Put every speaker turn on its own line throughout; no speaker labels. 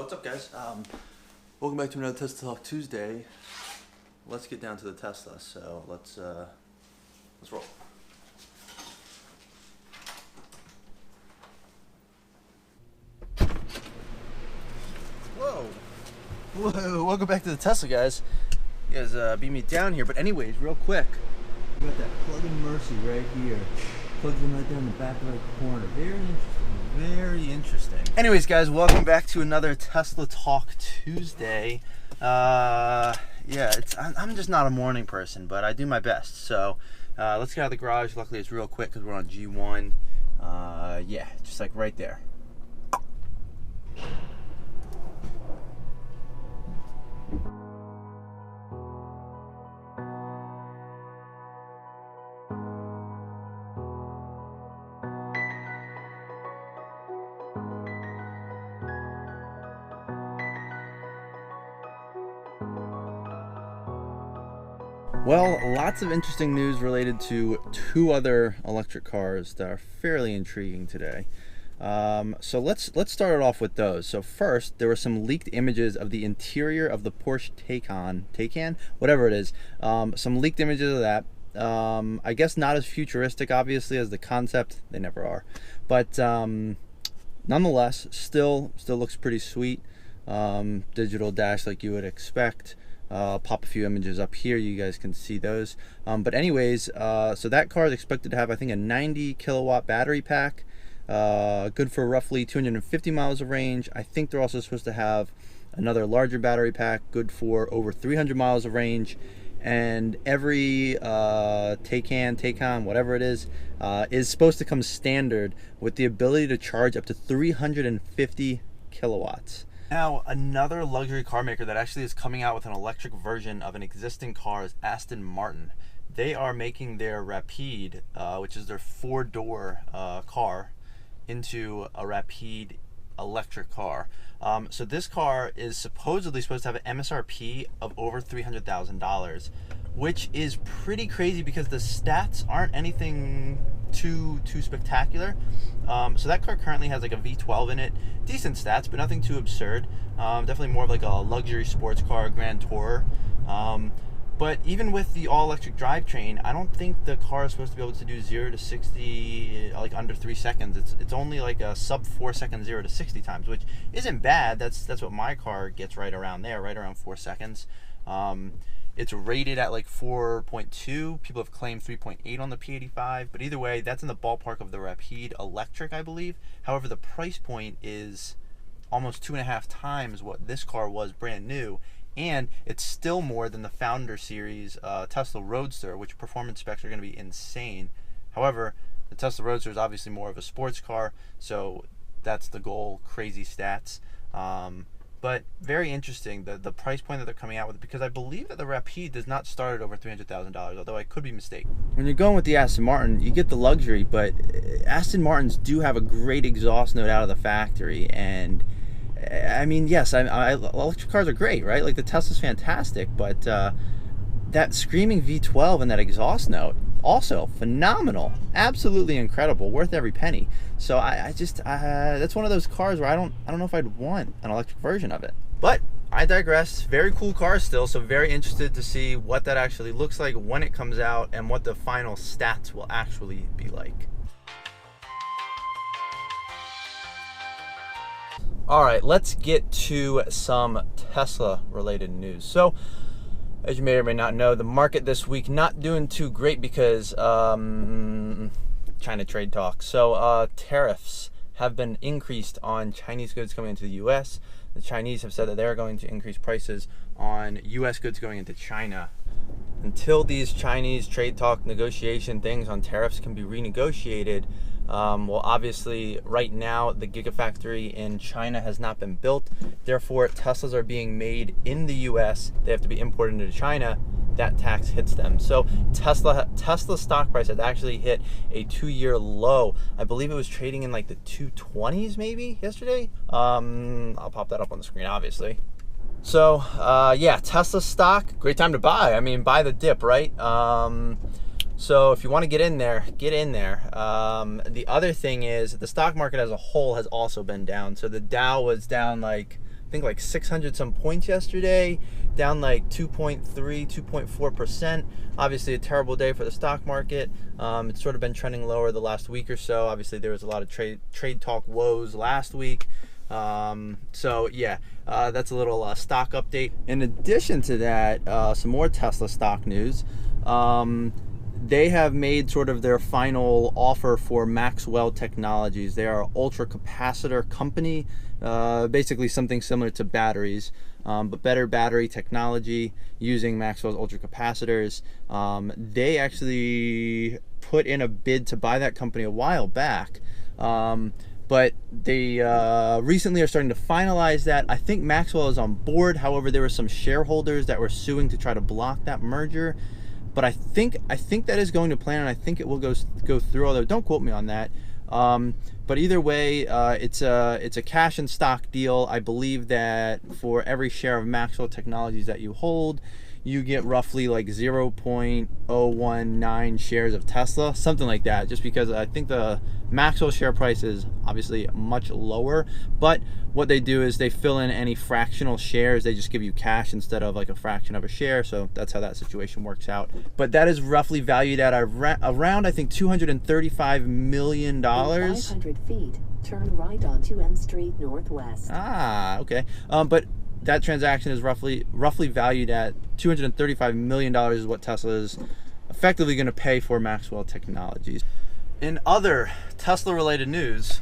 What's up, guys? Welcome back to another Tesla Talk Tuesday. Let's get down to the Tesla. So let's roll. Whoa! Welcome back to the Tesla, guys. You guys beat me down here, but anyways, real quick, we got that plug-in Mercy right here. Plugs in right there in the back right corner. Very interesting. Very interesting. Anyways, guys, welcome back to another Tesla Talk Tuesday. Yeah, I'm just not a morning person, but I do my best. So let's get out of the garage. Luckily, it's real quick because we're on G1. Yeah, just like right there. Well, lots of interesting news related to two other electric cars that are fairly intriguing today. So let's start it off with those. So first, there were some leaked images of the interior of the Porsche Taycan, whatever it is. Some leaked images of that. I guess not as futuristic, obviously, as the concept. They never are, but nonetheless, still looks pretty sweet. Digital dash like you would expect. I'll pop a few images up here, you guys can see those. But anyways, so that car is expected to have, I think, a 90 kilowatt battery pack, good for roughly 250 miles of range. I think they're also supposed to have another larger battery pack, good for over 300 miles of range. And every Taycan, whatever it is supposed to come standard with the ability to charge up to 350 kilowatts. Now, another luxury car maker that actually is coming out with an electric version of an existing car is Aston Martin. They are making their Rapide, which is their four-door car, into a Rapide electric car. So this car is supposedly supposed to have an MSRP of over $300,000, which is pretty crazy because the stats aren't anything too spectacular. So that car currently has like a V12 in it, decent stats, but nothing too absurd. Definitely more of like a luxury sports car, Grand Tourer. But even with the all-electric drivetrain, I don't think the car is supposed to be able to do 0 to 60 like under 3 seconds. It's only like a sub 4 second 0 to 60 times, which isn't bad. That's what my car gets right around there, right around 4 seconds. It's rated at like 4.2. People have claimed 3.8 on the P85, but either way, that's in the ballpark of the Rapide electric, I believe. However, the price point is almost 2.5 times what this car was brand new, and it's still more than the Founder Series Tesla Roadster, which performance specs are going to be insane. However, the Tesla Roadster is obviously more of a sports car, so that's the goal, crazy stats. But very interesting, the price point that they're coming out with, because I believe that the Rapide does not start at over $300,000, although I could be mistaken. When you're going with the Aston Martin, you get the luxury, but Aston Martins do have a great exhaust note out of the factory. And I mean, yes, electric cars are great, right? Like the Tesla's fantastic, but that screaming V12 and that exhaust note, also phenomenal, absolutely incredible, worth every penny. So I just that's one of those cars where I don't know if I'd want an electric version of it. But I digress. Very cool car still, so very interested to see what that actually looks like when it comes out and what the final stats will actually be like. All right, let's get to some Tesla related news. So as you may or may not know, the market this week not doing too great because China trade talks. So tariffs have been increased on Chinese goods coming into the U.S. The Chinese have said that they're going to increase prices on U.S. goods going into China. Until these Chinese trade talk negotiation things on tariffs can be renegotiated, well, obviously, right now, the Gigafactory in China has not been built. Therefore, Teslas are being made in the U.S. They have to be imported into China. That tax hits them. So Tesla stock price has actually hit a 2-year low. I believe it was trading in like the 220s maybe yesterday. I'll pop that up on the screen, obviously. So, yeah, Tesla stock, great time to buy. I mean, buy the dip, right? So if you want to get in there, get in there. The other thing is the stock market as a whole has also been down. So the Dow was down like think like 600 some points yesterday, down like 2.3, 2.4%. Obviously a terrible day for the stock market. It's sort of been trending lower the last week or so. Obviously there was a lot of trade talk woes last week. So yeah, that's a little stock update. In addition to that, some more Tesla stock news. They have made sort of their final offer for Maxwell Technologies. They are an ultra capacitor company, basically something similar to batteries, but better battery technology using Maxwell's ultra capacitors. They actually put in a bid to buy that company a while back, but they recently are starting to finalize that. I think Maxwell is on board. However, there were some shareholders that were suing to try to block that merger. But I think that is going to plan, and I think it will go through. Although don't quote me on that. But either way, it's a cash and stock deal. I believe that for every share of Maxwell Technologies that you hold, you get roughly like 0.019 shares of Tesla, something like that. Just because I think the Maxwell share price is obviously much lower, but what they do is they fill in any fractional shares. They just give you cash instead of like a fraction of a share. So that's how that situation works out. But that is roughly valued at around I think $235 million.
500 feet, turn right onto M Street Northwest.
Ah, okay. But that transaction is roughly valued at $235 million is what Tesla is effectively going to pay for Maxwell Technologies. In other Tesla-related news,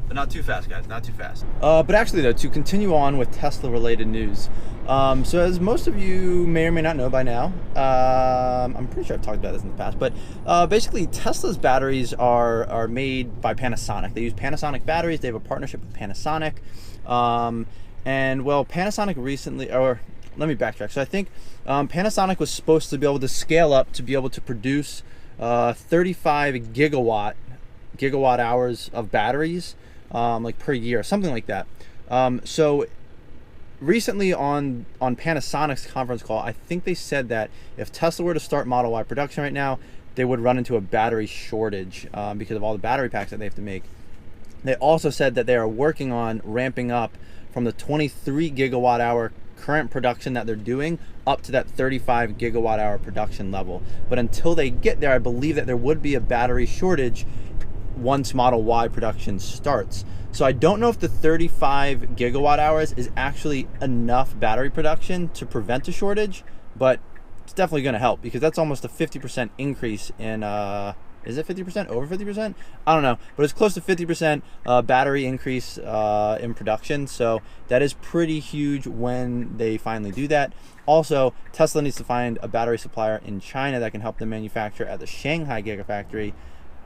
but not too fast, guys, not too fast. But actually, though, to continue on with Tesla-related news, so as most of you may or may not know by now, I'm pretty sure I've talked about this in the past, but basically Tesla's batteries are made by Panasonic. They use Panasonic batteries. They have a partnership with Panasonic. And well, Panasonic recently, or let me backtrack. So I think Panasonic was supposed to be able to scale up to be able to produce 35 gigawatt hours of batteries like per year, something like that. So recently on Panasonic's conference call, I think they said that if Tesla were to start Model Y production right now, they would run into a battery shortage because of all the battery packs that they have to make. They also said that they are working on ramping up from the 23 gigawatt hour current production that they're doing up to that 35 gigawatt hour production level. But until they get there, I believe that there would be a battery shortage once Model Y production starts. So I don't know if the 35 gigawatt hours is actually enough battery production to prevent a shortage, but it's definitely going to help because that's almost a 50% increase in is it 50%? Over 50%? I don't know, but it's close to 50% battery increase in production. So that is pretty huge when they finally do that. Also, Tesla needs to find a battery supplier in China that can help them manufacture at the Shanghai Gigafactory.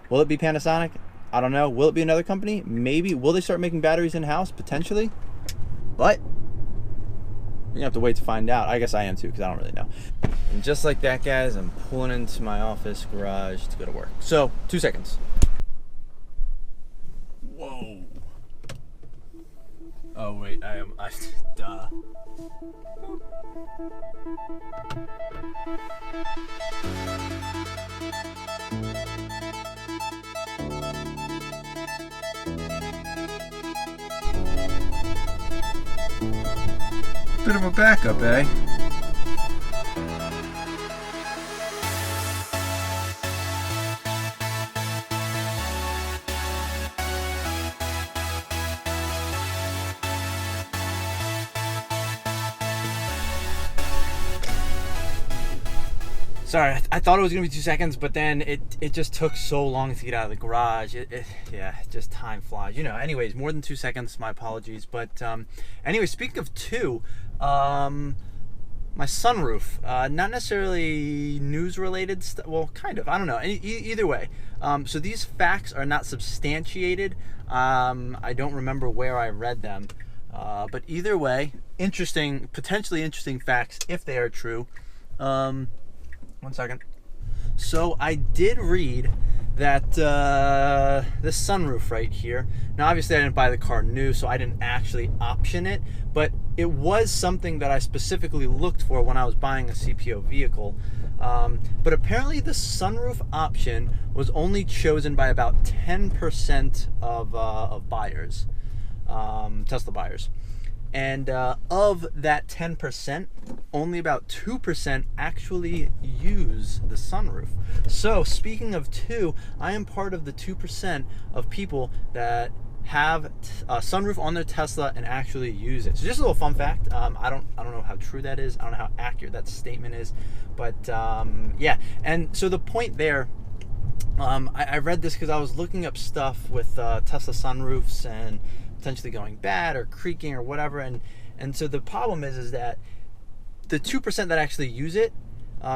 Will it be Panasonic? I don't know. Will it be another company? Maybe. Will they start making batteries in-house? Potentially. But we're gonna have to wait to find out. I guess I am too, because I don't really know. And just like that, guys, I'm pulling into my office garage to go to work. So, 2 seconds. Whoa. Oh wait, duh. Bit of a backup, eh? Sorry, I thought it was gonna be 2 seconds, but then it just took so long to get out of the garage. Yeah, just time flies, you know. Anyways, more than 2 seconds. My apologies. But anyway, speaking of two, my sunroof, not necessarily news related stuff. Well, kind of. I don't know. Either way, so these facts are not substantiated. I don't remember where I read them, but either way, interesting, potentially interesting facts if they are true. 1 second. So I did read that this sunroof right here, now obviously I didn't buy the car new, so I didn't actually option it, but it was something that I specifically looked for when I was buying a CPO vehicle. But apparently the sunroof option was only chosen by about 10% of buyers, Tesla buyers. And of that 10%, only about 2% actually use the sunroof. So speaking of 2, I am part of the 2% of people that have a sunroof on their Tesla and actually use it. So just a little fun fact. I don't know how true that is. I don't know how accurate that statement is, but yeah. And so the point there, I read this because I was looking up stuff with Tesla sunroofs and potentially going bad or creaking or whatever, and so the problem is that the 2% that actually use it,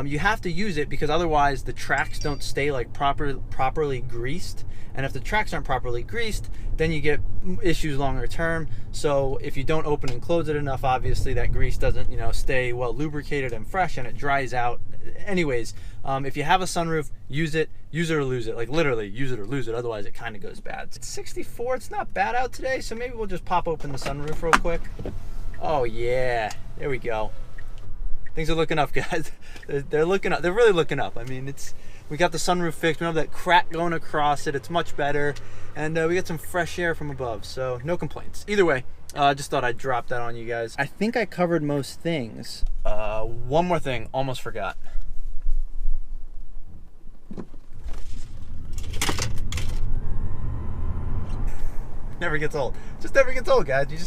you have to use it because otherwise the tracks don't stay like properly greased, and if the tracks aren't properly greased, then you get issues longer term. So if you don't open and close it enough, obviously that grease doesn't, you know, stay well lubricated and fresh, and it dries out. Anyways, if you have a sunroof, use it or lose it. Like literally, use it or lose it. Otherwise, it kind of goes bad. It's 64. It's not bad out today, so maybe we'll just pop open the sunroof real quick. Oh yeah, there we go. Things are looking up, guys. They're looking up. They're really looking up. I mean, we got the sunroof fixed. We don't have that crack going across it. It's much better, and we got some fresh air from above. So no complaints. Either way, just thought I'd drop that on you guys. I think I covered most things. One more thing, almost forgot. Never gets old. Just never gets old, guys. You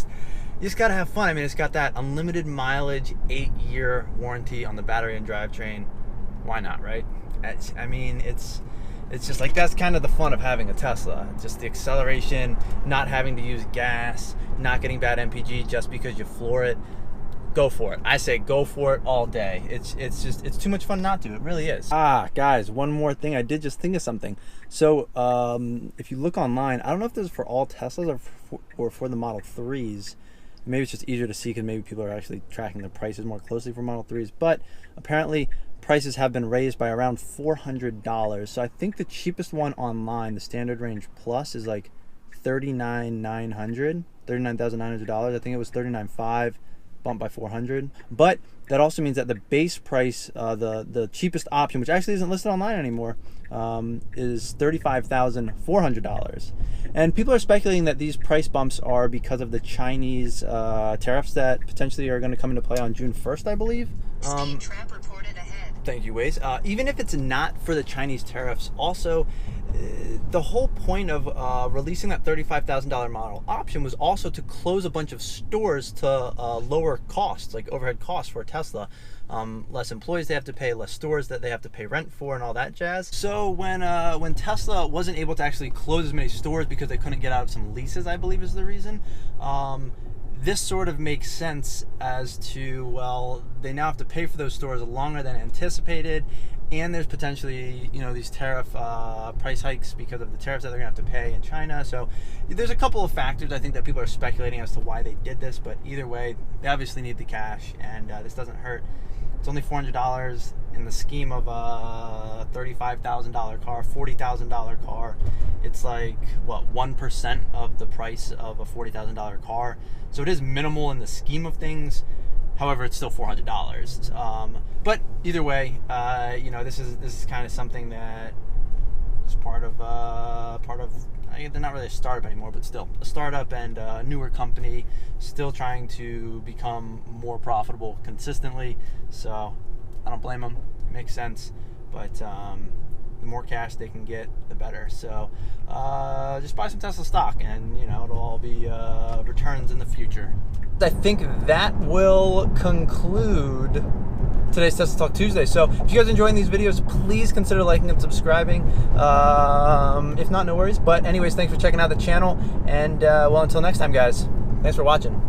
just gotta have fun. I mean, it's got that unlimited mileage, 8-year warranty on the battery and drivetrain. Why not, right? I mean, it's just like, that's kind of the fun of having a Tesla. Just the acceleration, not having to use gas, not getting bad MPG just because you floor it. Go for it. I say go for it all day. It's too much fun not to. It really is. Guys, one more thing. I did just think of something. So if you look online, I don't know if this is for all Teslas or for the Model 3s. Maybe it's just easier to see because maybe people are actually tracking the prices more closely for Model 3s. But apparently prices have been raised by around $400. So I think the cheapest one online, the Standard Range Plus, is like $39,900. I think it was $39,500. Bumped by $400, but that also means that the base price, the cheapest option, which actually isn't listed online anymore, is $35,400. And people are speculating that these price bumps are because of the Chinese tariffs that potentially are going to come into play on June 1st, I believe.
Speed trap reported ahead.
Thank you, Waze. Even if it's not for the Chinese tariffs, also the whole point of releasing that $35,000 model option was also to close a bunch of stores to lower costs, like overhead costs for Tesla. Less employees they have to pay, less stores that they have to pay rent for, and all that jazz. So when Tesla wasn't able to actually close as many stores because they couldn't get out of some leases, I believe is the reason, this sort of makes sense as to, well, they now have to pay for those stores longer than anticipated, and there's potentially, you know, these tariff price hikes because of the tariffs that they're gonna have to pay in China. So there's a couple of factors I think that people are speculating as to why they did this, but either way, they obviously need the cash, and this doesn't hurt. It's only $400 in the scheme of a $35,000 car, $40,000 car. It's like, what, 1% of the price of a $40,000 car. So it is minimal in the scheme of things. However, it's still $400. But either way, you know, this is kind of something that is part of they're not really a startup anymore, but still a startup and a newer company, still trying to become more profitable consistently. So I don't blame them. It makes sense, but the more cash they can get, the better. So just buy some Tesla stock, and you know, it'll all be returns in the future. I think that will conclude today's Tesla Talk Tuesday. So if you guys are enjoying these videos, please consider liking and subscribing. If not, no worries. But anyways, thanks for checking out the channel, and well, until next time, guys, thanks for watching.